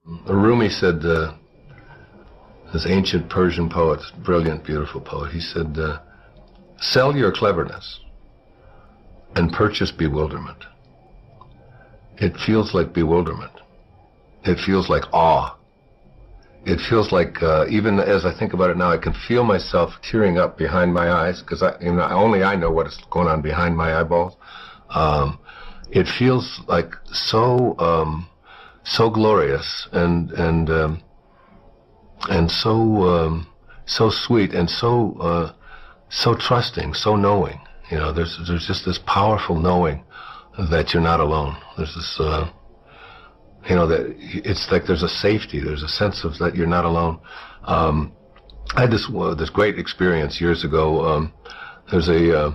Rumi said, this ancient Persian poet, brilliant, beautiful poet, he said, sell your cleverness and purchase bewilderment. It feels like bewilderment. It feels like awe. It feels like, even as I think about it now, I can feel myself tearing up behind my eyes, because only I know what's going on behind my eyeballs. It feels like so glorious and so sweet and so trusting, so knowing. You know, there's just this powerful knowing that you're not alone. There's this, that it's like there's a safety, there's a sense of that you're not alone. I had this great experience years ago. There's a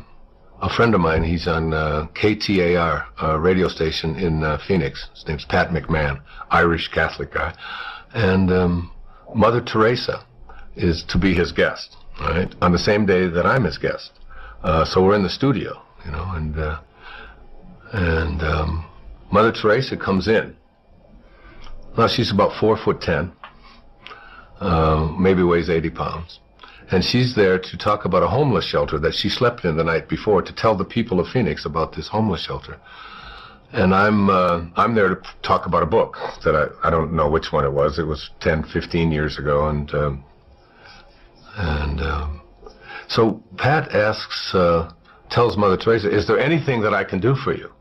friend of mine, he's on KTAR, a radio station in Phoenix. His name's Pat McMahon, Irish Catholic guy. And Mother Teresa is to be his guest, right, on the same day that I'm his guest. So we're in the studio, and Mother Teresa comes in. Now, she's about 4'10", maybe weighs 80 pounds. And she's there to talk about a homeless shelter that she slept in the night before, to tell the people of Phoenix about this homeless shelter. And I'm there to talk about a book that I don't know which one it was. It was 10, 15 years ago. So Pat tells Mother Teresa, is there anything that I can do for you?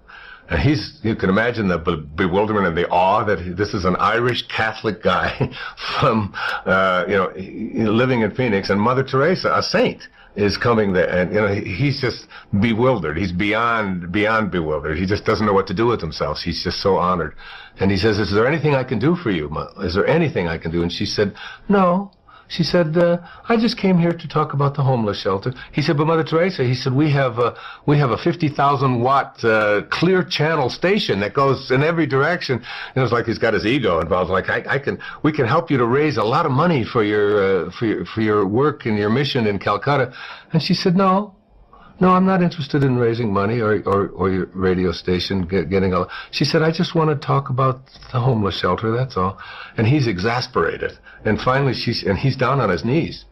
And you can imagine the bewilderment and the awe that this is an Irish Catholic guy from, living in Phoenix, and Mother Teresa, a saint, is coming there, and he's just bewildered. He's beyond bewildered. He just doesn't know what to do with himself. He's just so honored. And he says, "Is there anything I can do for you? Is there anything I can do?" And she said, "No." She said, "I just came here to talk about the homeless shelter." He said, "But Mother Teresa," he said, we have a 50,000 watt clear channel station that goes in every direction." And it's like he's got his ego involved. Like we can help you to raise a lot of money for your work and your mission in Calcutta. And she said, "No, I'm not interested in raising money or your radio station getting a." She said, "I just want to talk about the homeless shelter, that's all." And he's exasperated. And finally he's down on his knees.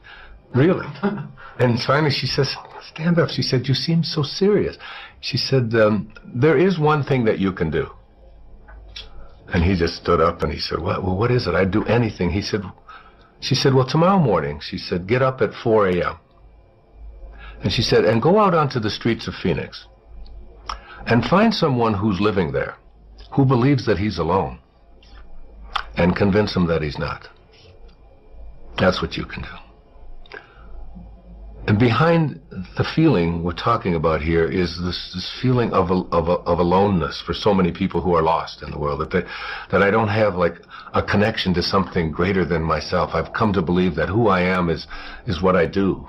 Really. And finally she says, "Stand up." She said, "You seem so serious." She said, "There is one thing that you can do." And he just stood up and he said, "Well, what is it? I'd do anything." She said, "Well, tomorrow morning," she said, "get up at 4 a.m. And she said, and go out onto the streets of Phoenix and find someone who's living there, who believes that he's alone, and convince him that he's not. That's what you can do." And behind the feeling we're talking about here is this feeling of aloneness for so many people who are lost in the world, that I don't have like a connection to something greater than myself. I've come to believe that who I am is what I do,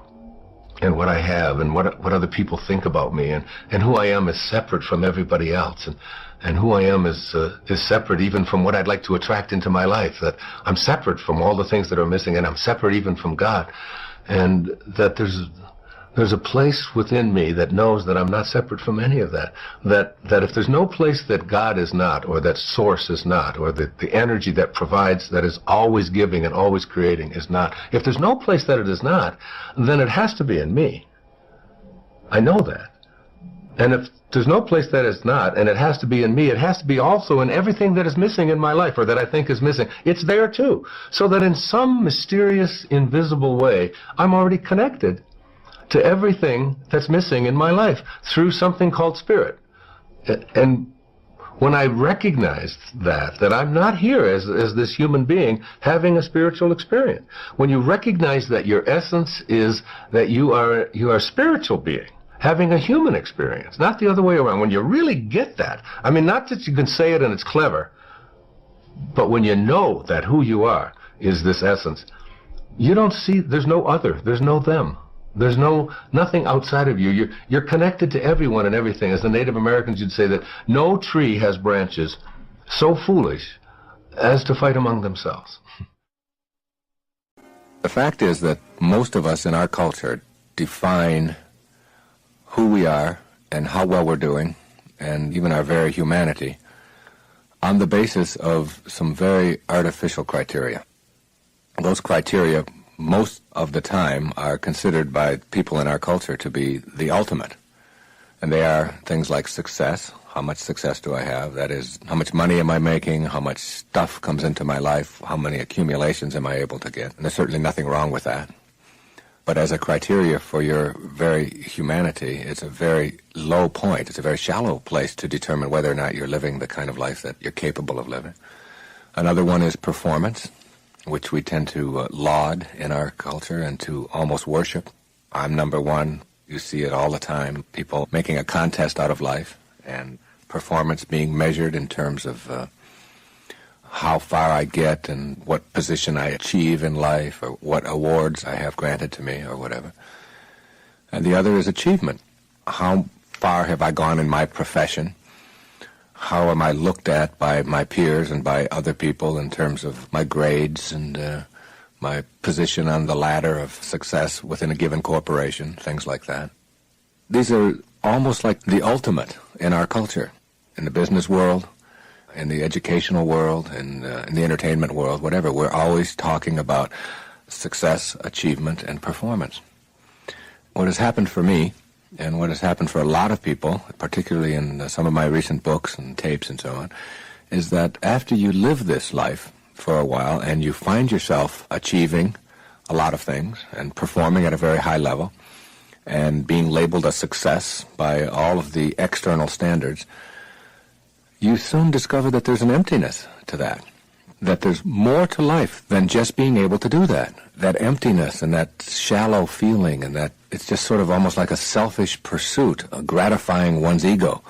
and what I have, and what other people think about me, and who I am is separate from everybody else, and who I am is separate even from what I'd like to attract into my life, that I'm separate from all the things that are missing, and I'm separate even from God, and that there's a place within me that knows that I'm not separate from any of that, that if there's no place that God is not, or that source is not, or the energy that provides, that is always giving and always creating is not, if there's no place that it is not, then it has to be in me. I know that. And if there's no place that is not, and it has to be in me, it has to be also in everything that is missing in my life, or that I think is missing. It's there too. So that in some mysterious, invisible way, I'm already connected to everything that's missing in my life through something called spirit. And when I recognized that I'm not here as this human being having a spiritual experience, when you recognize that your essence is that you are a spiritual being having a human experience, not the other way around, when you really get that, I mean, not that you can say it and it's clever, but when you know that who you are is this essence, you don't see, there's no other, there's no them. There's nothing outside of you. You're connected to everyone and everything. As the Native Americans would say, that no tree has branches so foolish as to fight among themselves. The fact is that most of us in our culture define who we are and how well we're doing, and even our very humanity, on the basis of some very artificial criteria. Those criteria, most of the time, are considered by people in our culture to be the ultimate. And they are things like success. How much success do I have? That is, how much money am I making? How much stuff comes into my life? How many accumulations am I able to get? And there's certainly nothing wrong with that. But as a criteria for your very humanity, it's a very low point. It's a very shallow place to determine whether or not you're living the kind of life that you're capable of living. Another one is performance, which we tend to laud in our culture and to almost worship. I'm number one. You see it all the time. People making a contest out of life, and performance being measured in terms of how far I get and what position I achieve in life or what awards I have granted to me or whatever. And the other is achievement. How far have I gone in my profession? How am I looked at by my peers and by other people in terms of my grades and my position on the ladder of success within a given corporation, things like that. These are almost like the ultimate in our culture, in the business world, in the educational world, in the entertainment world, whatever. We're always talking about success, achievement, and performance. What has happened for me, and what has happened for a lot of people, particularly in some of my recent books and tapes and so on, is that after you live this life for a while and you find yourself achieving a lot of things and performing at a very high level and being labeled a success by all of the external standards, you soon discover that there's an emptiness to that, that there's more to life than just being able to do that. That emptiness and that shallow feeling, and that it's just sort of almost like a selfish pursuit, gratifying one's ego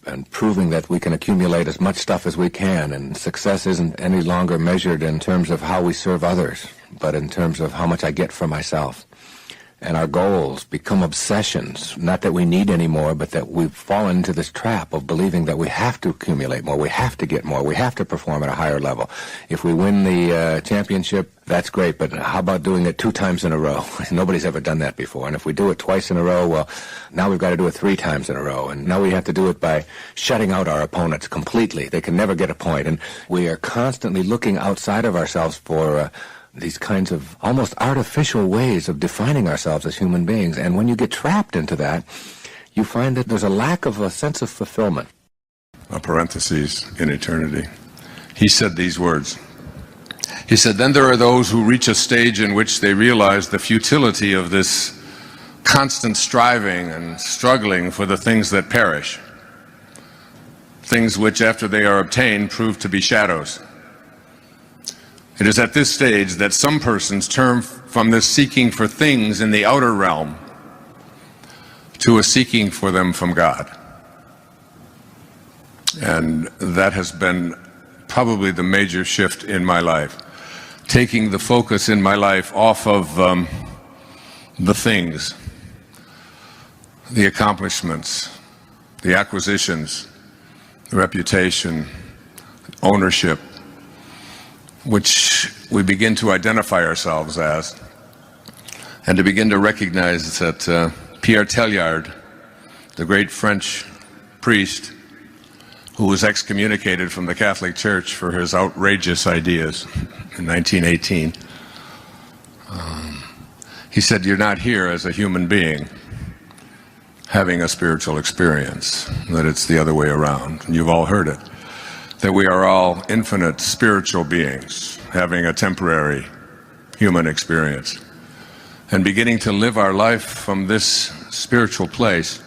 and proving that we can accumulate as much stuff as we can, and success isn't any longer measured in terms of how we serve others, but in terms of how much I get for myself. And our goals become obsessions, not that we need any more, but that we've fallen into this trap of believing that we have to accumulate more, we have to get more, we have to perform at a higher level. If we win the championship, that's great, but how about doing it 2 times in a row? Nobody's ever done that before. And if we do it twice in a row, well, now we've got to do it 3 times in a row. And now we have to do it by shutting out our opponents completely. They can never get a point. And we are constantly looking outside of ourselves for these kinds of almost artificial ways of defining ourselves as human beings. And when you get trapped into that, you find that there's a lack of a sense of fulfillment. A parenthesis in eternity. He said these words. He said, "Then there are those who reach a stage in which they realize the futility of this constant striving and struggling for the things that perish, things which, after they are obtained, prove to be shadows. It is at this stage that some persons turn from this seeking for things in the outer realm to a seeking for them from God." And that has been probably the major shift in my life, taking the focus in my life off of the things, the accomplishments, the acquisitions, the reputation, ownership, which we begin to identify ourselves as, and to begin to recognize that Pierre Teilhard, the great French priest who was excommunicated from the Catholic Church for his outrageous ideas in 1918, he said, "You're not here as a human being having a spiritual experience, that it's the other way around." And you've all heard it, that we are all infinite spiritual beings having a temporary human experience, and beginning to live our life from this spiritual place,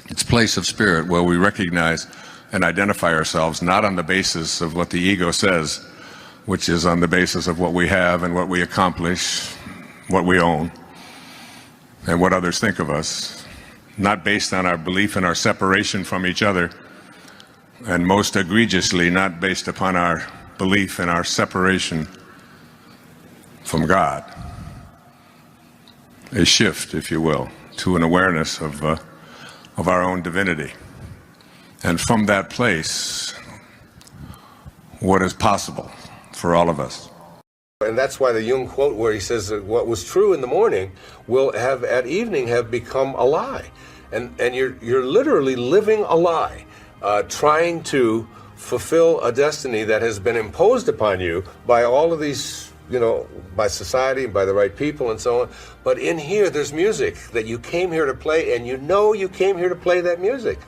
its place of spirit, where we recognize and identify ourselves not on the basis of what the ego says, which is on the basis of what we have and what we accomplish, what we own, and what others think of us, not based on our belief in our separation from each other, and most egregiously not based upon our belief in our separation from God. A shift, if you will, to an awareness of our own divinity. And from that place, what is possible for all of us. And that's why the Jung quote where he says that what was true in the morning will have at evening have become a lie. And you're literally living a lie, trying to fulfill a destiny that has been imposed upon you by all of these, by society and by the right people and so on. But in here, there's music that you came here to play, and you came here to play that music.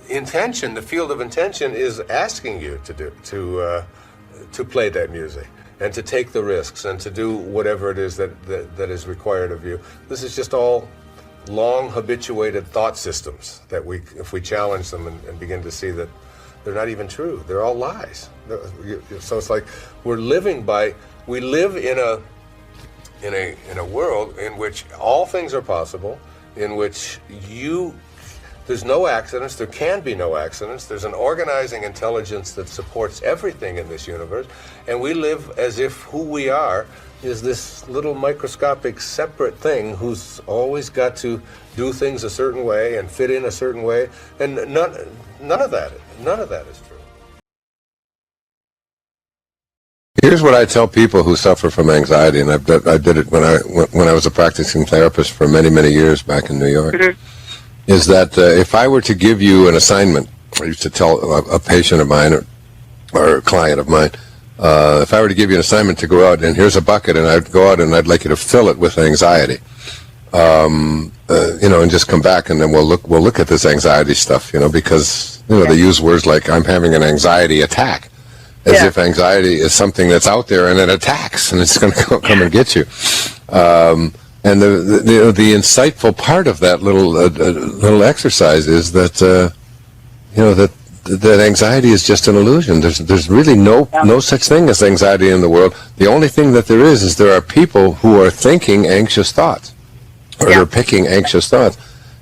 Intention, the field of intention, is asking you to play that music and to take the risks and to do whatever it is that is required of you. This is just all long habituated thought systems that if we challenge them and begin to see that they're not even true, they're all lies. So it's like we live in a world in which all things are possible, in which there's no accidents, there can be no accidents, there's an organizing intelligence that supports everything in this universe, and we live as if who we are is this little microscopic separate thing who's always got to do things a certain way and fit in a certain way, and none of that is true. Here's what I tell people who suffer from anxiety, and I did it when I was a practicing therapist for many, many years back in New York. Mm-hmm. Is that if I were to give you an assignment, I used to tell a patient of mine or a client of mine, if I were to give you an assignment to go out and here's a bucket and I'd go out and I'd like you to fill it with anxiety, and just come back and then we'll look at this anxiety stuff, because they use words like I'm having an anxiety attack, as if anxiety is something that's out there and it attacks and it's going to come and get you. And the insightful part of that little exercise is that that anxiety is just an illusion. There's really no such thing as anxiety in the world. The only thing that there is there are people who are thinking anxious thoughts, or they're picking anxious thoughts.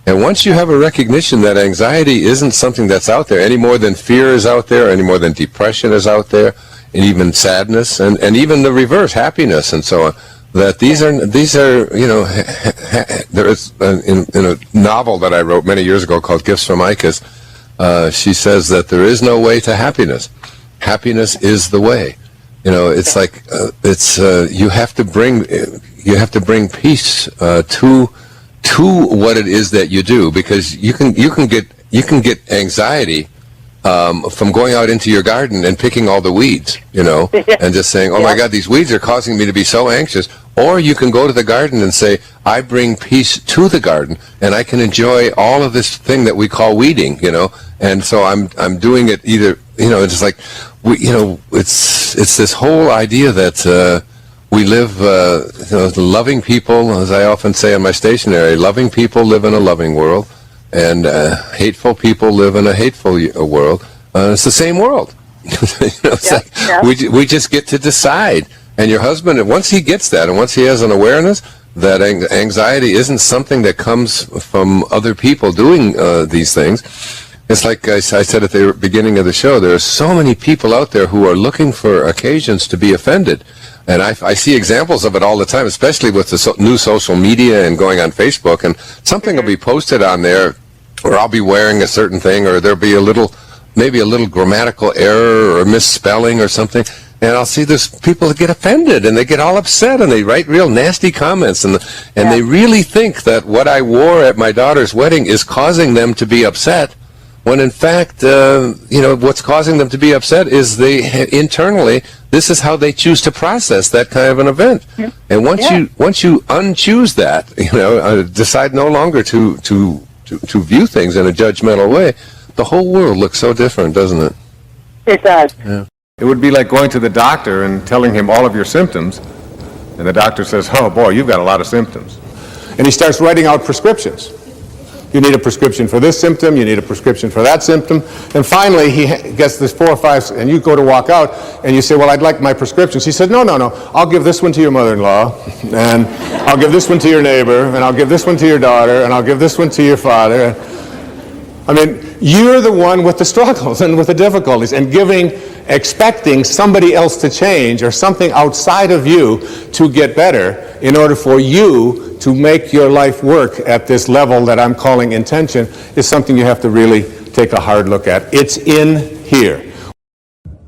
And once you have a recognition that anxiety isn't something that's out there any more than fear is out there, any more than depression is out there, and even sadness, and even the reverse, happiness, and so on. That these are there is in a novel that I wrote many years ago called Gifts from Icus, she says that there is no way to happiness. Happiness is the way. It's like you have to bring peace to what it is that you do, because you can get anxiety from going out into your garden and picking all the weeds, and just saying, oh my God, these weeds are causing me to be so anxious. Or you can go to the garden and say, I bring peace to the garden, and I can enjoy all of this thing that we call weeding, and so I'm doing it either, it's like, it's this whole idea that we live, loving people, as I often say in my stationery, loving people live in a loving world, and hateful people live in a hateful world. It's the same world. We just get to decide. And your husband, once he gets that, and once he has an awareness that anxiety isn't something that comes from other people doing these things, it's like I said at the beginning of the show, there are so many people out there who are looking for occasions to be offended. And I see examples of it all the time, especially with the new social media and going on Facebook, and something will be posted on there, or I'll be wearing a certain thing, or there'll be maybe a little grammatical error or misspelling or something, and I'll see this people that get offended, and they get all upset, and they write real nasty comments, and they really think that what I wore at my daughter's wedding is causing them to be upset, when in fact, what's causing them to be upset is internally, this is how they choose to process that kind of an event. Yeah. And once you unchoose that, decide no longer to view things in a judgmental way, the whole world looks so different, doesn't it? It does. Yeah. It would be like going to the doctor and telling him all of your symptoms, and the doctor says, oh boy, you've got a lot of symptoms. And he starts writing out prescriptions. You need a prescription for this symptom, you need a prescription for that symptom, and finally he gets this 4 or 5, and you go to walk out, and you say, well, I'd like my prescriptions. He said, no, I'll give this one to your mother-in-law, and I'll give this one to your neighbor, and I'll give this one to your daughter, and I'll give this one to your father. I mean, you're the one with the struggles and with the difficulties, and expecting somebody else to change or something outside of you to get better in order for you to make your life work at this level that I'm calling intention is something you have to really take a hard look at. It's in here.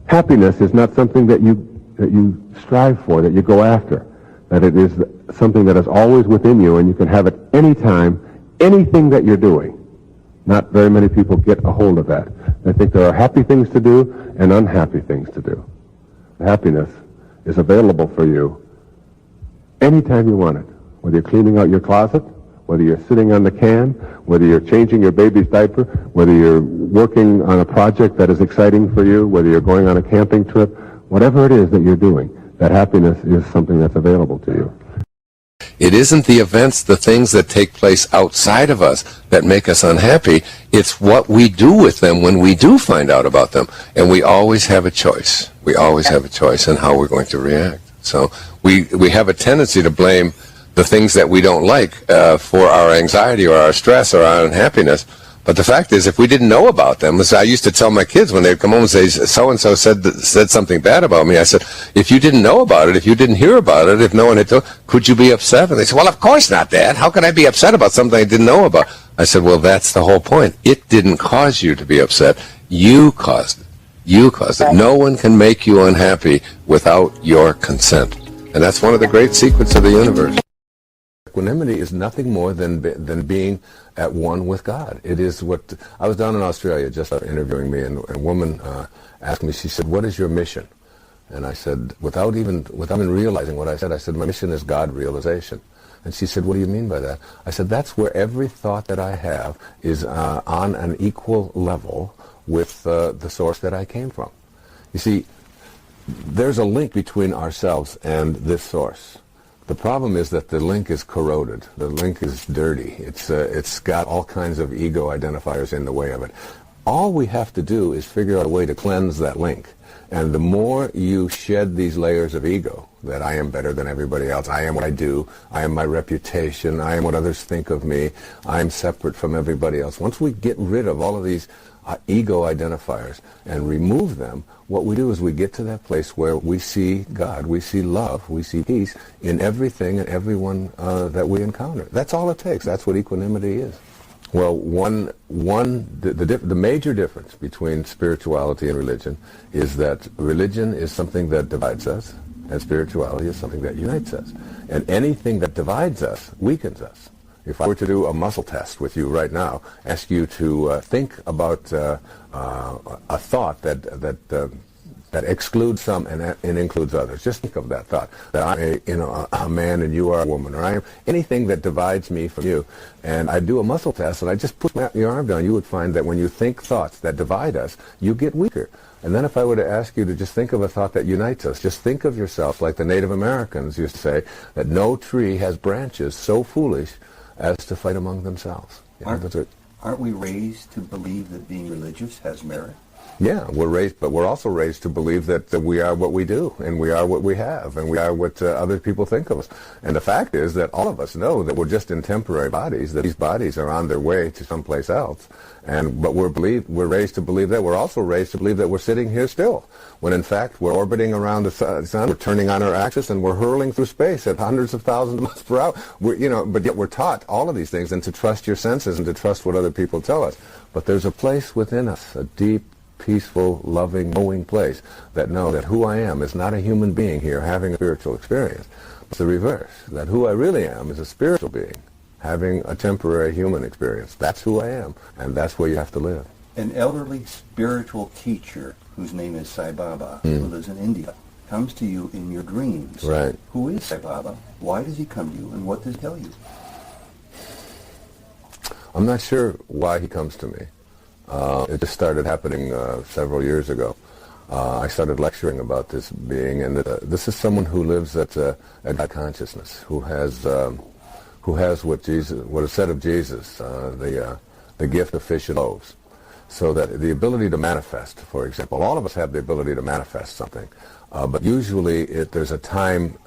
Happiness is not something that you strive for, that you go after, that it is something that is always within you, and you can have it any time, anything that you're doing. Not very many people get a hold of that. They think there are happy things to do and unhappy things to do. Happiness is available for you anytime you want it, whether you're cleaning out your closet, whether you're sitting on the can, whether you're changing your baby's diaper, whether you're working on a project that is exciting for you, whether you're going on a camping trip, whatever it is that you're doing, that happiness is something that's available to you. It isn't the events, the things that take place outside of us that make us unhappy. It's what we do with them when we do find out about them. And we always have a choice. We always have a choice in how we're going to react. So we have a tendency to blame the things that we don't like for our anxiety or our stress or our unhappiness. But the fact is, if we didn't know about them, as I used to tell my kids when they'd come home and say, so-and-so said something bad about me, I said, if you didn't know about it, if you didn't hear about it, if no one had told, could you be upset? And they said, well, of course not, Dad. How could I be upset about something I didn't know about? I said, well, that's the whole point. It didn't cause you to be upset. You caused it. You caused it. No one can make you unhappy without your consent. And that's one of the great secrets of the universe. Equanimity is nothing more than being at one with God. It is what I was down in Australia just interviewing me, and a woman asked me. She said, "What is your mission?" And I said, without even realizing what I said, "My mission is God realization." And she said, "What do you mean by that?" I said, "That's where every thought that I have is on an equal level with the source that I came from." You see, there's a link between ourselves and this source. The problem is that the link is corroded. The link is dirty. It's got all kinds of ego identifiers in the way of it. All we have to do is figure out a way to cleanse that link. And the more you shed these layers of ego, that I am better than everybody else, I am what I do, I am my reputation, I am what others think of me, I am separate from everybody else. Once we get rid of all of these ego identifiers and remove them, what we do is we get to that place where we see God, we see love, we see peace in everything and everyone that we encounter. That's all it takes. That's what equanimity is. Well, the major difference between spirituality and religion is that religion is something that divides us, and spirituality is something that unites us. And anything that divides us weakens us. If I were to do a muscle test with you right now, ask you to think about a thought that excludes some and includes others. Just think of that thought, that I'm a man and you are a woman, or I am anything that divides me from you. And I do a muscle test, and I just put your arm down. You would find that when you think thoughts that divide us, you get weaker. And then if I were to ask you to just think of a thought that unites us, just think of yourself like the Native Americans used to say, that no tree has branches so foolish as to fight among themselves. Aren't we raised to believe that being religious has merit? Yeah, we're raised, but we're also raised to believe that we are what we do, and we are what we have, and we are what other people think of us. And the fact is that all of us know that we're just in temporary bodies, that these bodies are on their way to someplace else. But we're raised to believe that. We're also raised to believe that we're sitting here still, when in fact we're orbiting around the sun, we're turning on our axis, and we're hurling through space at hundreds of thousands of miles per hour. But yet we're taught all of these things, and to trust your senses and to trust what other people tell us. But there's a place within us, a deep, peaceful, loving, knowing place that know that who I am is not a human being here having a spiritual experience. It's the reverse, that who I really am is a spiritual being having a temporary human experience. That's who I am, and that's where you have to live. An elderly spiritual teacher whose name is Sai Baba, who lives in India, comes to you in your dreams. Right. Who is Sai Baba? Why does he come to you, and what does he tell you? I'm not sure why he comes to me. It just started happening several years ago. I started lecturing about this being, and this is someone who lives at God consciousness, who has what is said of Jesus, the gift of fish and loaves. So that the ability to manifest, for example, all of us have the ability to manifest something, but usually there's a time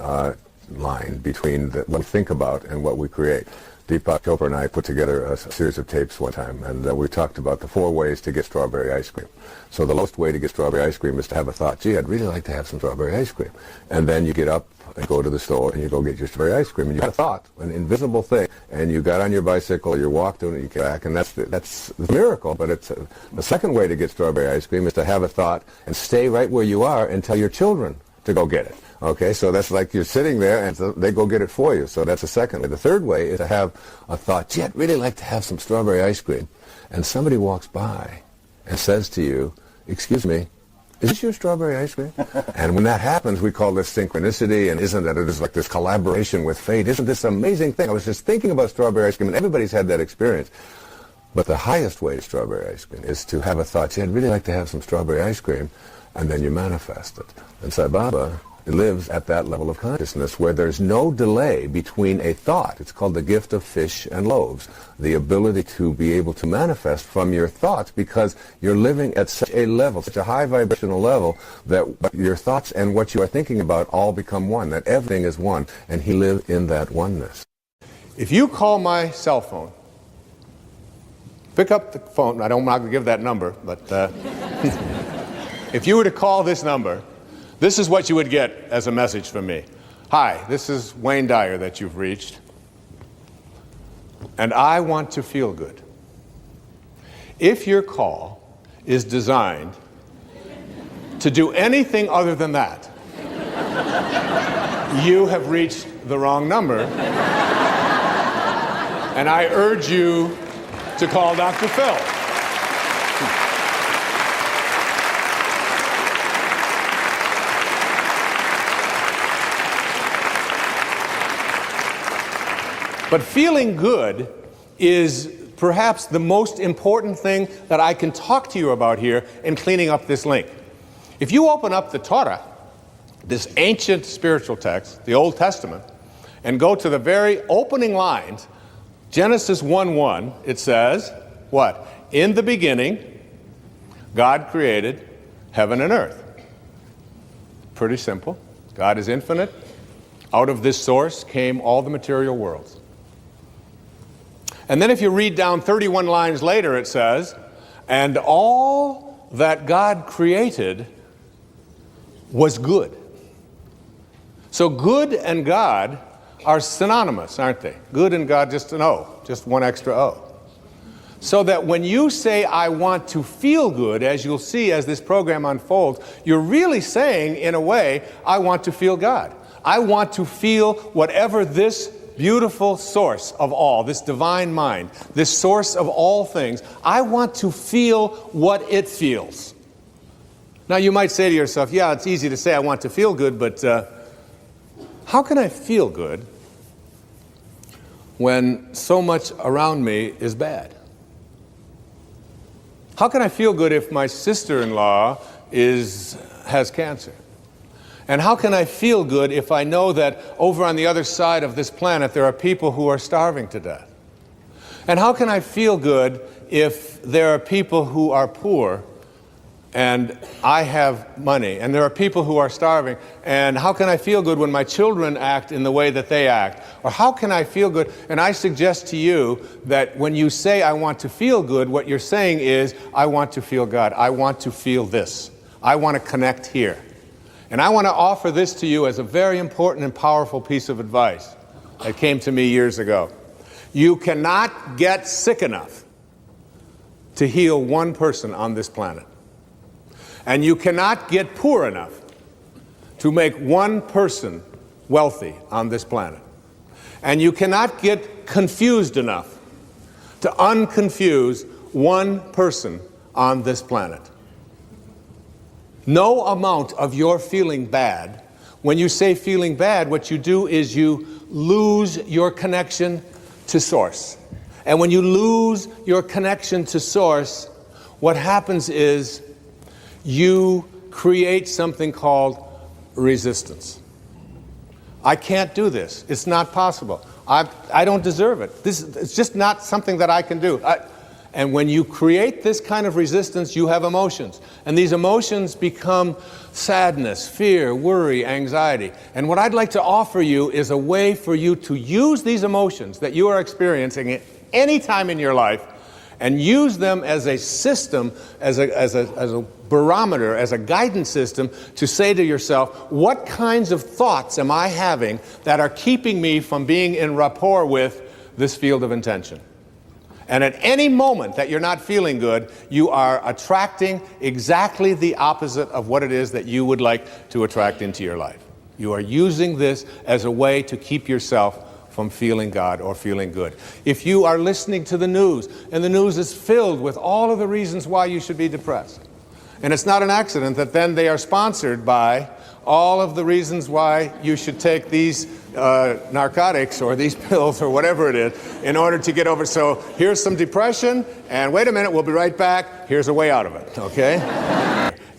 line between what we think about and what we create. Deepak Chopra and I put together a series of tapes one time, and we talked about the 4 ways to get strawberry ice cream. So the lowest way to get strawberry ice cream is to have a thought, gee, I'd really like to have some strawberry ice cream. And then you get up and go to the store and you go get your strawberry ice cream. And you had a thought, an invisible thing, and you got on your bicycle, you walked and you came back, and that's a miracle. But the second way to get strawberry ice cream is to have a thought and stay right where you are and tell your children to go get it. Okay, so that's like you're sitting there and so they go get it for you. So that's the second way. The third way is to have a thought, gee, I'd really like to have some strawberry ice cream. And somebody walks by and says to you, excuse me, is this your strawberry ice cream? And when that happens, we call this synchronicity, and isn't that it is like this collaboration with fate? Isn't this amazing thing? I was just thinking about strawberry ice cream, and everybody's had that experience. But the highest way to strawberry ice cream is to have a thought, gee, I'd really like to have some strawberry ice cream, and then you manifest it. And Sai Baba lives at that level of consciousness where there's no delay between a thought. It's called the gift of fish and loaves, the ability to be able to manifest from your thoughts because you're living at such a level, such a high vibrational level that your thoughts and what you are thinking about all become one, that everything is one, and he lived in that oneness. If you call my cell phone, pick up the phone, I'm not going to give that number, but if you were to call this number, this is what you would get as a message from me. Hi, this is Wayne Dyer that you've reached, and I want to feel good. If your call is designed to do anything other than that, you have reached the wrong number, and I urge you to call Dr. Phil. But feeling good is perhaps the most important thing that I can talk to you about here in cleaning up this link. If you open up the Torah, this ancient spiritual text, the Old Testament, and go to the very opening lines, Genesis 1:1, it says, what? In the beginning, God created heaven and earth. Pretty simple. God is infinite. Out of this source came all the material worlds. And then if you read down 31 lines later, it says, and all that God created was good. So good and God are synonymous, aren't they? Good and God, just an O, just one extra O. So that when you say, I want to feel good, as you'll see as this program unfolds, you're really saying, in a way, I want to feel God. I want to feel whatever this beautiful source of all, this divine mind, this source of all things, I want to feel what it feels. Now you might say to yourself, yeah, it's easy to say I want to feel good, but how can I feel good when so much around me is bad? How can I feel good if my sister-in-law has cancer? And how can I feel good if I know that over on the other side of this planet there are people who are starving to death? And how can I feel good if there are people who are poor and I have money, and there are people who are starving? And how can I feel good when my children act in the way that they act? Or how can I feel good? And I suggest to you that when you say I want to feel good, what you're saying is I want to feel God. I want to feel this. I want to connect here. And I want to offer this to you as a very important and powerful piece of advice that came to me years ago. You cannot get sick enough to heal one person on this planet. And you cannot get poor enough to make one person wealthy on this planet. And you cannot get confused enough to unconfuse one person on this planet. No amount of your feeling bad, when you say feeling bad, what you do is you lose your connection to Source. And when you lose your connection to Source, what happens is you create something called resistance. I can't do this. It's not possible. I don't deserve it. It's just not something that I can do. And when you create this kind of resistance, you have emotions. And these emotions become sadness, fear, worry, anxiety. And what I'd like to offer you is a way for you to use these emotions that you are experiencing at any time in your life and use them as a system, as a barometer, as a guidance system to say to yourself, what kinds of thoughts am I having that are keeping me from being in rapport with this field of intention? And at any moment that you're not feeling good, you are attracting exactly the opposite of what it is that you would like to attract into your life. You are using this as a way to keep yourself from feeling God or feeling good. If you are listening to the news, and the news is filled with all of the reasons why you should be depressed, and it's not an accident that then they are sponsored by all of the reasons why you should take these narcotics or these pills or whatever it is in order to get over. So here's some depression, and wait a minute, we'll be right back. Here's a way out of it, okay?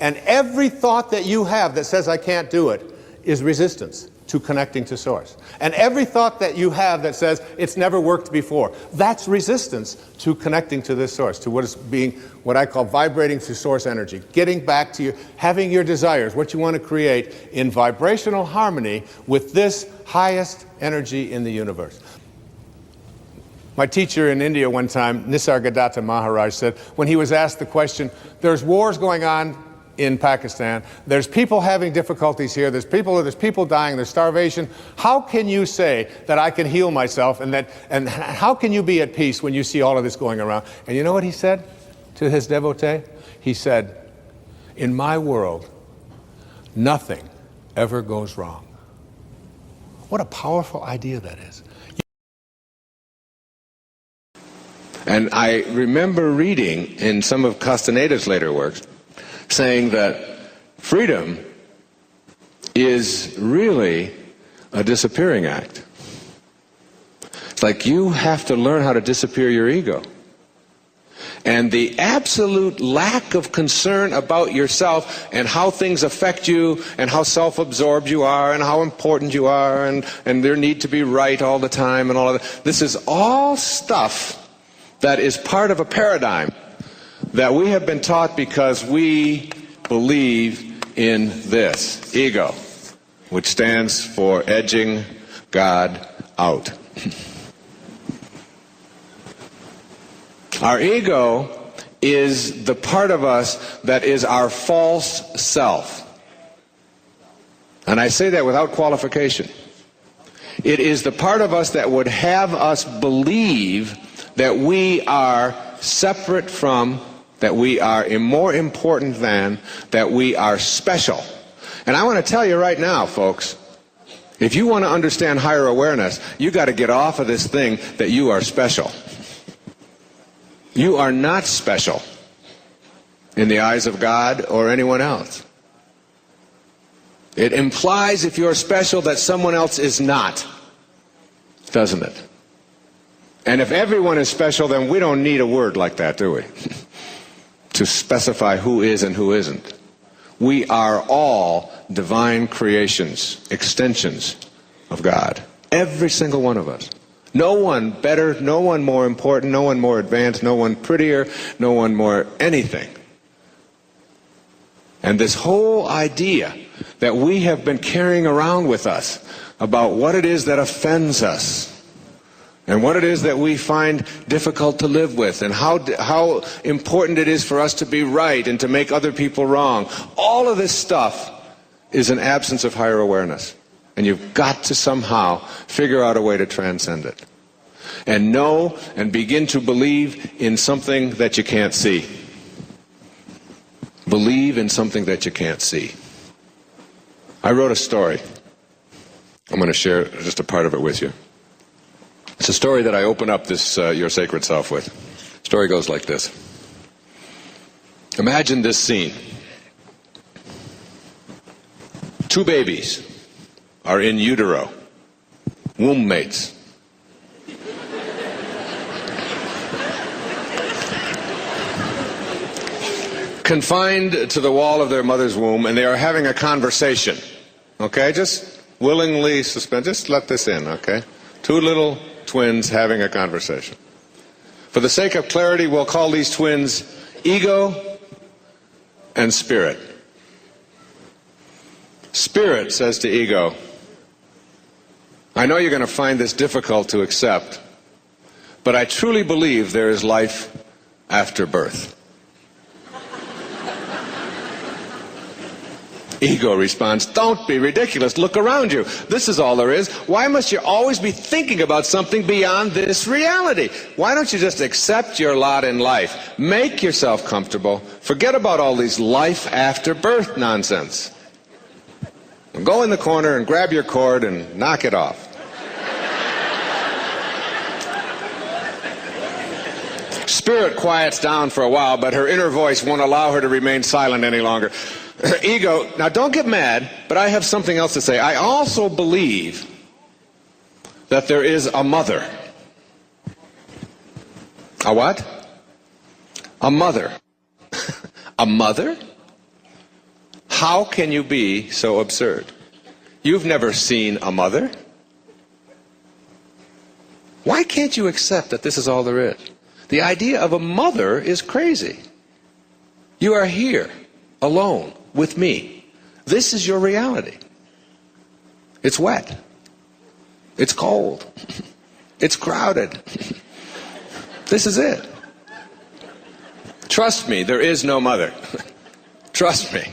And every thought that you have that says I can't do it is resistance to connecting to Source. And every thought that you have that says it's never worked before, that's resistance to connecting to this Source, to what is being, what I call vibrating through Source energy, getting back to having your desires, what you want to create in vibrational harmony with this highest energy in the universe. My teacher in India one time, Nisargadatta Maharaj, said, when he was asked the question, there's wars going on in Pakistan, there's people having difficulties here, there's people dying, there's starvation. How can you say that I can heal myself, and how can you be at peace when you see all of this going around? And you know what he said to his devotee? He said, in my world, nothing ever goes wrong. What a powerful idea that is. And I remember reading in some of Castaneda's later works saying that freedom is really a disappearing act. It's like you have to learn how to disappear your ego. And the absolute lack of concern about yourself and how things affect you and how self-absorbed you are and how important you are and their need to be right all the time and all of that. This is all stuff that is part of a paradigm that we have been taught because we believe in this, ego, which stands for edging God out. Our ego is the part of us that is our false self. And I say that without qualification. It is the part of us that would have us believe that we are separate from, that we are more important than, that we are special. And I want to tell you right now, folks, if you want to understand higher awareness, you got to get off of this thing that you are special. You are not special in the eyes of God or anyone else. It implies, if you're special, that someone else is not, doesn't it? And if everyone is special, then we don't need a word like that, do we? To specify who is and who isn't. We are all divine creations, extensions of God. Every single one of us. No one better, no one more important, no one more advanced, no one prettier, no one more anything. And this whole idea that we have been carrying around with us about what it is that offends us, and what it is that we find difficult to live with, and how important it is for us to be right and to make other people wrong. All of this stuff is an absence of higher awareness. And you've got to somehow figure out a way to transcend it. And know and begin to believe in something that you can't see. Believe in something that you can't see. I wrote a story. I'm going to share just a part of it with you. It's a story that I open up this Your Sacred Self with. The story goes like this. Imagine this scene. Two babies are in utero, womb mates. Confined to the wall of their mother's womb, and they are having a conversation. Okay, just willingly suspend, just let this in, okay? Two little twins having a conversation. For the sake of clarity, we'll call these twins ego and spirit. Spirit says to ego, I know you're going to find this difficult to accept, but I truly believe there is life after birth. Ego responds, don't be ridiculous. Look around you. This is all there is. Why must you always be thinking about something beyond this reality? Why don't you just accept your lot in life? Make yourself comfortable. Forget about all these life after birth nonsense. Go in the corner and grab your cord and knock it off. Spirit quiets down for a while, but her inner voice won't allow her to remain silent any longer. Ego, now don't get mad, but I have something else to say. I also believe that there is a mother. A what? A mother. A mother? How can you be so absurd? You've never seen a mother? Why can't you accept that this is all there is? The idea of a mother is crazy. You are here, alone, with me. This is your reality. It's wet. It's cold. It's crowded. This is it. Trust me, there is no mother. Trust me.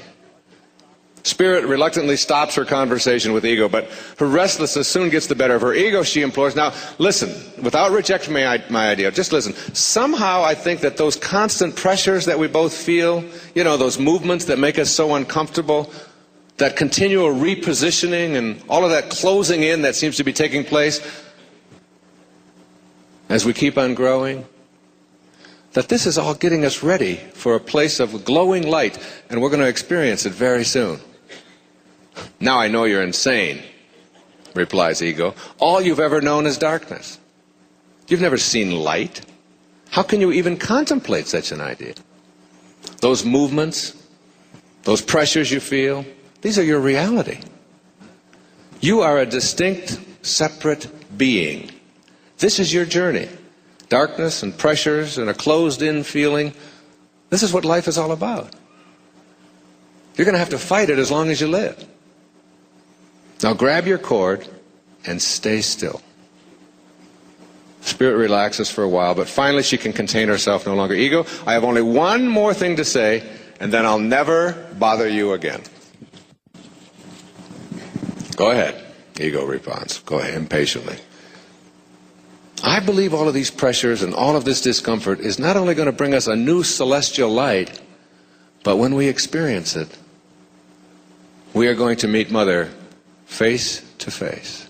Spirit reluctantly stops her conversation with ego, but her restlessness soon gets the better of her. Ego, she implores, now listen, without rejecting my idea, just listen. Somehow I think that those constant pressures that we both feel, you know, those movements that make us so uncomfortable, that continual repositioning and all of that closing in that seems to be taking place as we keep on growing, that this is all getting us ready for a place of glowing light, and we're going to experience it very soon. Now I know you're insane, replies ego. All you've ever known is darkness. You've never seen light. How can you even contemplate such an idea? Those movements, those pressures you feel, these are your reality. You are a distinct, separate being. This is your journey. Darkness and pressures and a closed-in feeling. This is what life is all about. You're going to have to fight it as long as you live. Now grab your cord and stay still. Spirit relaxes for a while, but finally she can contain herself no longer. Ego, I have only one more thing to say, and then I'll never bother you again. Go ahead, ego responds. Go ahead, impatiently. I believe all of these pressures and all of this discomfort is not only going to bring us a new celestial light, but when we experience it, we are going to meet Mother face to face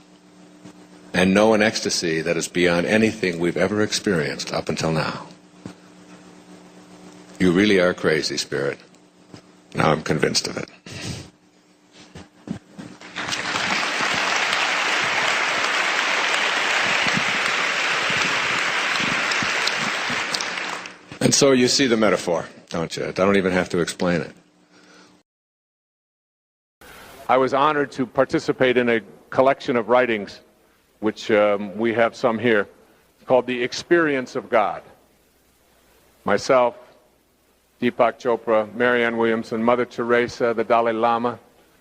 and know an ecstasy that is beyond anything we've ever experienced up until now. You really are crazy, Spirit. Now I'm convinced of it. And so you see the metaphor, don't you? I don't even have to explain it. I was honored to participate in a collection of writings, which we have some here, called The Experience of God. Myself, Deepak Chopra, Marianne Williamson, Mother Teresa, the Dalai Lama,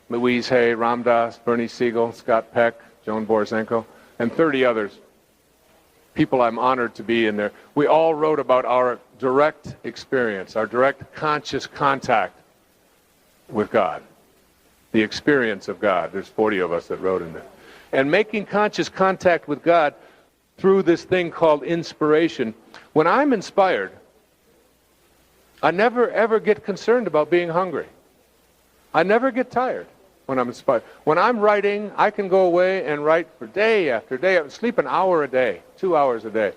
Louise Hay, Ram Dass, Bernie Siegel, Scott Peck, Joan Borysenko, and 30 others. People I'm honored to be in there. We all wrote about our direct experience, our direct conscious contact with God. The experience of God. There's 40 of us that wrote in there. And making conscious contact with God through this thing called inspiration. When I'm inspired, I never ever get concerned about being hungry. I never get tired when I'm inspired. When I'm writing, I can go away and write for day after day. Sleep an hour a day, 2 hours a day.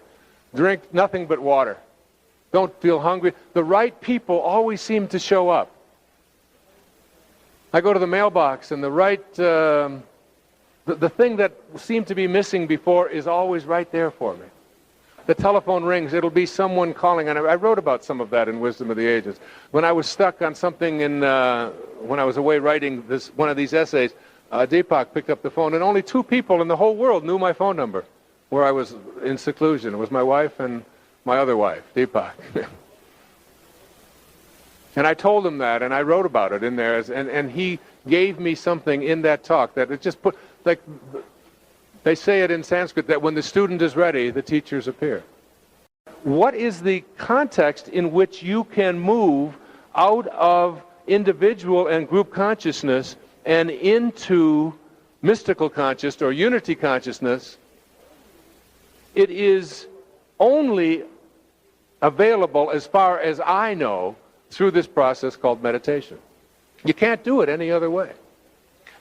Drink nothing but water. Don't feel hungry. The right people always seem to show up. I go to the mailbox and the thing that seemed to be missing before is always right there for me. The telephone rings, it'll be someone calling, and I wrote about some of that in Wisdom of the Ages. When I was stuck on something when I was away writing one of these essays, Deepak picked up the phone, and only 2 people in the whole world knew my phone number where I was in seclusion. It was my wife and my other wife, Deepak. And I told him that, and I wrote about it in there, and he gave me something in that talk that it just put, like, they say it in Sanskrit that when the student is ready, the teachers appear. What is the context in which you can move out of individual and group consciousness and into mystical consciousness or unity consciousness? It is only available, as far as I know, through this process called meditation. You can't do it any other way.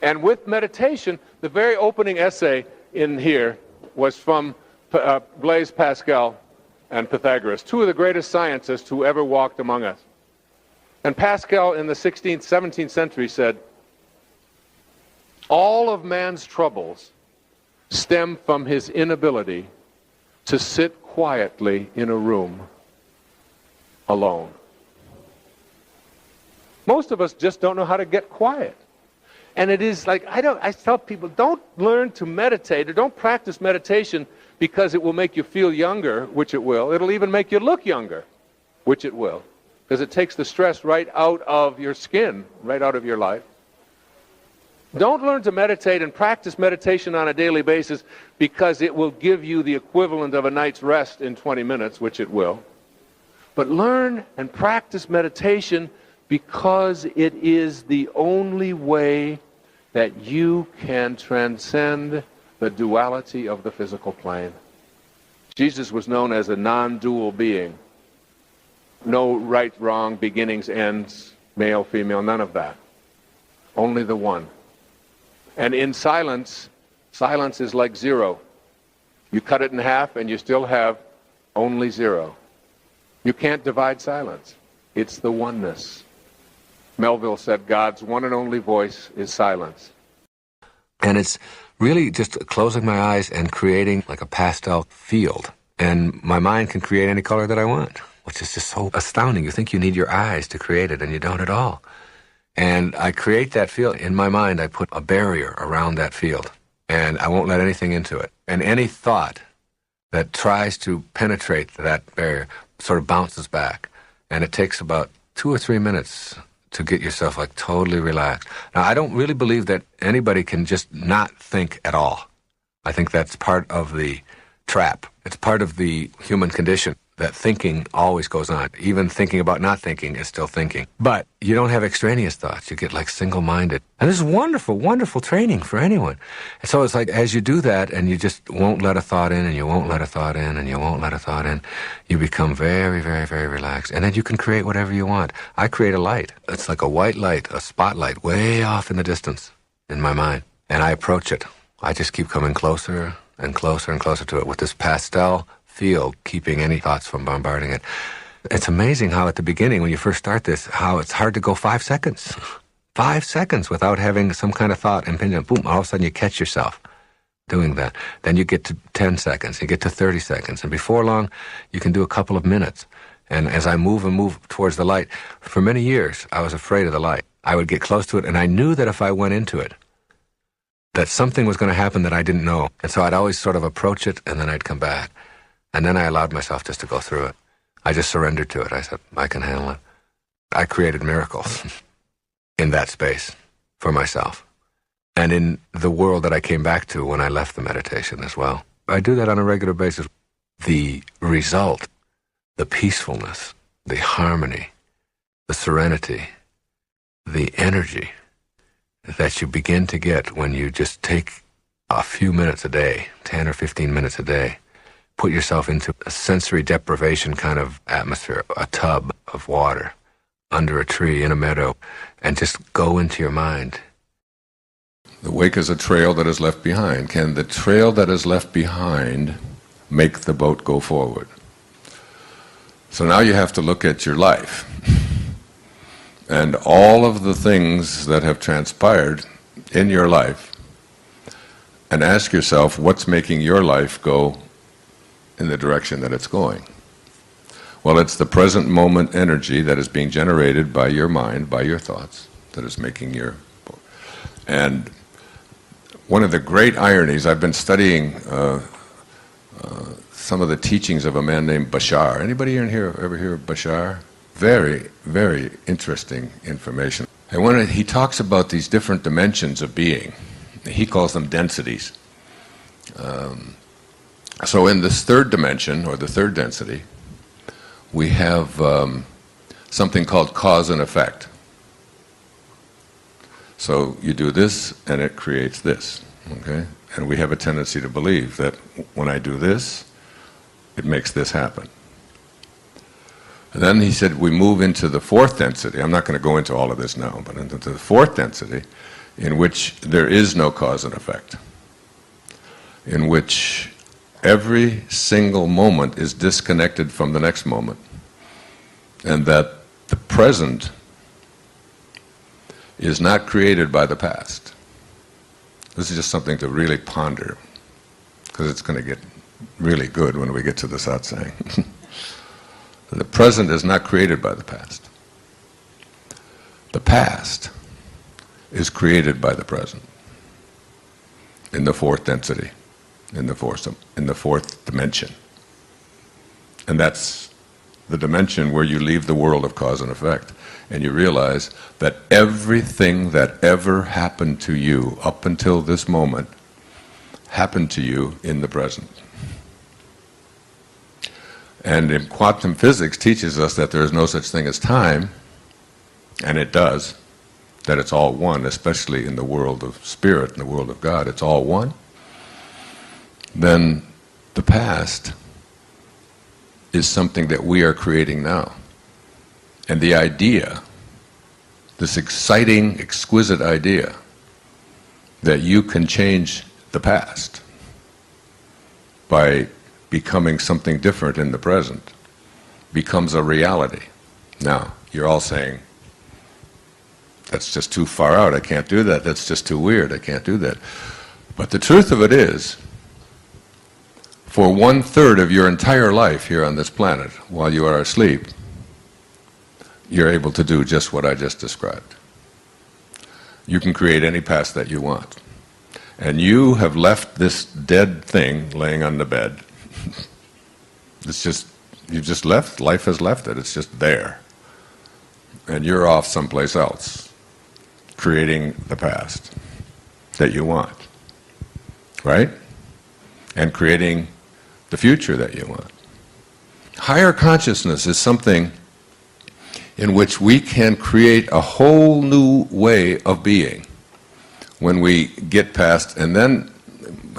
And with meditation, the very opening essay in here was from Blaise Pascal and Pythagoras, two of the greatest scientists who ever walked among us. And Pascal in the 16th, 17th century said, all of man's troubles stem from his inability to sit quietly in a room alone. Most of us just don't know how to get quiet. And it is like, I tell people, don't learn to meditate or don't practice meditation because it will make you feel younger, which it will. It'll even make you look younger, which it will. Because it takes the stress right out of your skin, right out of your life. Don't learn to meditate and practice meditation on a daily basis because it will give you the equivalent of a night's rest in 20 minutes, which it will. But learn and practice meditation because it is the only way that you can transcend the duality of the physical plane. Jesus was known as a non-dual being. No right, wrong, beginnings, ends, male, female, none of that. Only the one. And in silence, silence is like zero. You cut it in half and you still have only zero. You can't divide silence. It's the oneness. Melville said God's one and only voice is silence. And it's really just closing my eyes and creating like a pastel field. And my mind can create any color that I want, which is just so astounding. You think you need your eyes to create it, and you don't at all. And I create that field. In my mind, I put a barrier around that field, and I won't let anything into it. And any thought that tries to penetrate that barrier sort of bounces back. And it takes about 2 or 3 minutes to get yourself like totally relaxed. Now, I don't really believe that anybody can just not think at all. I think that's part of the trap. It's part of the human condition that thinking always goes on. Even thinking about not thinking is still thinking. But you don't have extraneous thoughts. You get like single-minded. And this is wonderful, wonderful training for anyone. And so it's like as you do that and you just won't let a thought in and you won't let a thought in and you won't let a thought in, you become very, very, very relaxed. And then you can create whatever you want. I create a light. It's like a white light, a spotlight way off in the distance in my mind. And I approach it. I just keep coming closer and closer and closer to it with this pastel field, keeping any thoughts from bombarding it. It's amazing how at the beginning, when you first start this, how it's hard to go 5 seconds. 5 seconds without having some kind of thought impingement. Boom, all of a sudden you catch yourself doing that. Then you get to 10 seconds, you get to 30 seconds, and before long, you can do a couple of minutes. And as I move and move towards the light, for many years, I was afraid of the light. I would get close to it, and I knew that if I went into it, that something was going to happen that I didn't know. And so I'd always sort of approach it, and then I'd come back. And then I allowed myself just to go through it. I just surrendered to it. I said, I can handle it. I created miracles in that space for myself. And in the world that I came back to when I left the meditation as well. I do that on a regular basis. The result, the peacefulness, the harmony, the serenity, the energy that you begin to get when you just take a few minutes a day, 10 or 15 minutes a day, put yourself into a sensory deprivation kind of atmosphere, a tub of water, under a tree, in a meadow, and just go into your mind. The wake is a trail that is left behind. Can the trail that is left behind make the boat go forward? So now you have to look at your life and all of the things that have transpired in your life and ask yourself what's making your life go in the direction that it's going. Well, it's the present moment energy that is being generated by your mind, by your thoughts, that is making your... And one of the great ironies, I've been studying some of the teachings of a man named Bashar. Anybody in here ever hear of Bashar? Very, very interesting information. And when he talks about these different dimensions of being, he calls them densities. So in this third dimension, or the third density, we have something called cause and effect. So you do this, and it creates this, okay? And we have a tendency to believe that when I do this, it makes this happen. And then he said we move into the fourth density. I'm not going to go into all of this now, but into the fourth density, in which there is no cause and effect, in which every single moment is disconnected from the next moment, and that the present is not created by the past. This is just something to really ponder, because it's going to get really good when we get to the satsang. The present is not created by the past. The past is created by the present in the fourth density, in the fourth dimension. And that's the dimension where you leave the world of cause and effect, and you realize that everything that ever happened to you up until this moment happened to you in the present. And in quantum physics teaches us that there is no such thing as time, and it does, that it's all one, especially in the world of spirit, in the world of God, it's all one. Then the past is something that we are creating now. And the idea, this exciting, exquisite idea that you can change the past by becoming something different in the present becomes a reality. Now, you're all saying, that's just too far out, I can't do that, that's just too weird, I can't do that. But the truth of it is, for 1/3 of your entire life here on this planet, while you are asleep, you're able to do just what I just described. You can create any past that you want. And you have left this dead thing laying on the bed. It's just, you've just left, life has left it, it's just there. And you're off someplace else, creating the past that you want, right? And creating the future that you want. Higher consciousness is something in which we can create a whole new way of being when we get past, and then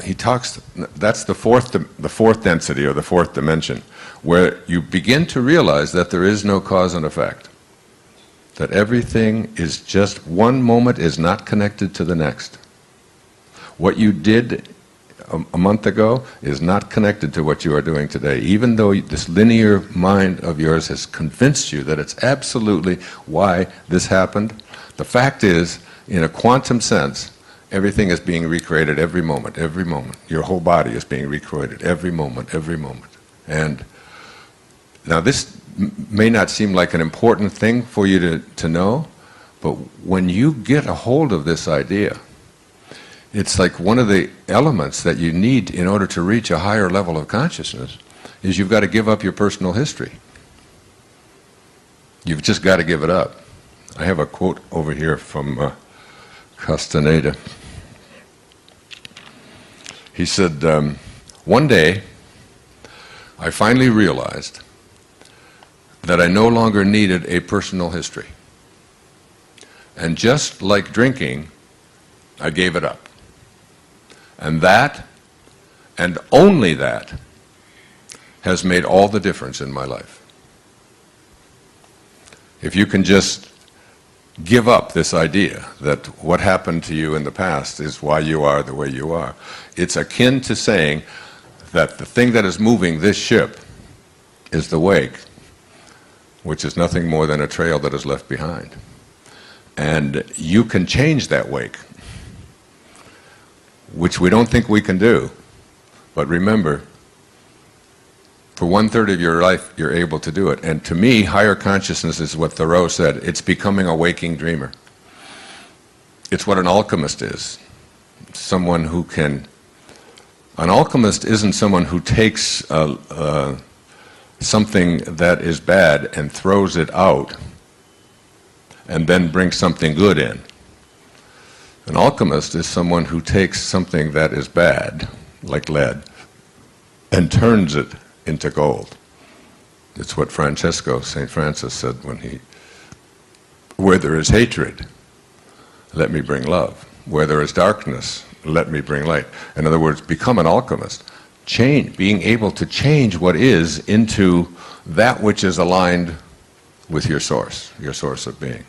he talks, that's the fourth density, or the fourth dimension, where you begin to realize that there is no cause and effect, that everything is just, one moment is not connected to the next. What you did a month ago is not connected to what you are doing today, even though this linear mind of yours has convinced you that it's absolutely why this happened. The fact is, in a quantum sense, everything is being recreated every moment, every moment. Your whole body is being recreated every moment, every moment. And now this may not seem like an important thing for you to know, but when you get a hold of this idea, it's like one of the elements that you need in order to reach a higher level of consciousness is you've got to give up your personal history. You've just got to give it up. I have a quote over here from Castaneda. He said, one day I finally realized that I no longer needed a personal history. And just like drinking, I gave it up. And that, and only that, has made all the difference in my life. If you can just give up this idea that what happened to you in the past is why you are the way you are, it's akin to saying that the thing that is moving this ship is the wake, which is nothing more than a trail that is left behind. And you can change that wake, which we don't think we can do. But remember, for 1/3 of your life, you're able to do it. And to me, higher consciousness is what Thoreau said. It's becoming a waking dreamer. It's what an alchemist is. Someone who can... An alchemist isn't someone who takes something that is bad and throws it out and then brings something good in. An alchemist is someone who takes something that is bad, like lead, and turns it into gold. It's what St. Francis said when where there is hatred, let me bring love. Where there is darkness, let me bring light. In other words, become an alchemist. Being able to change what is into that which is aligned with your source of being.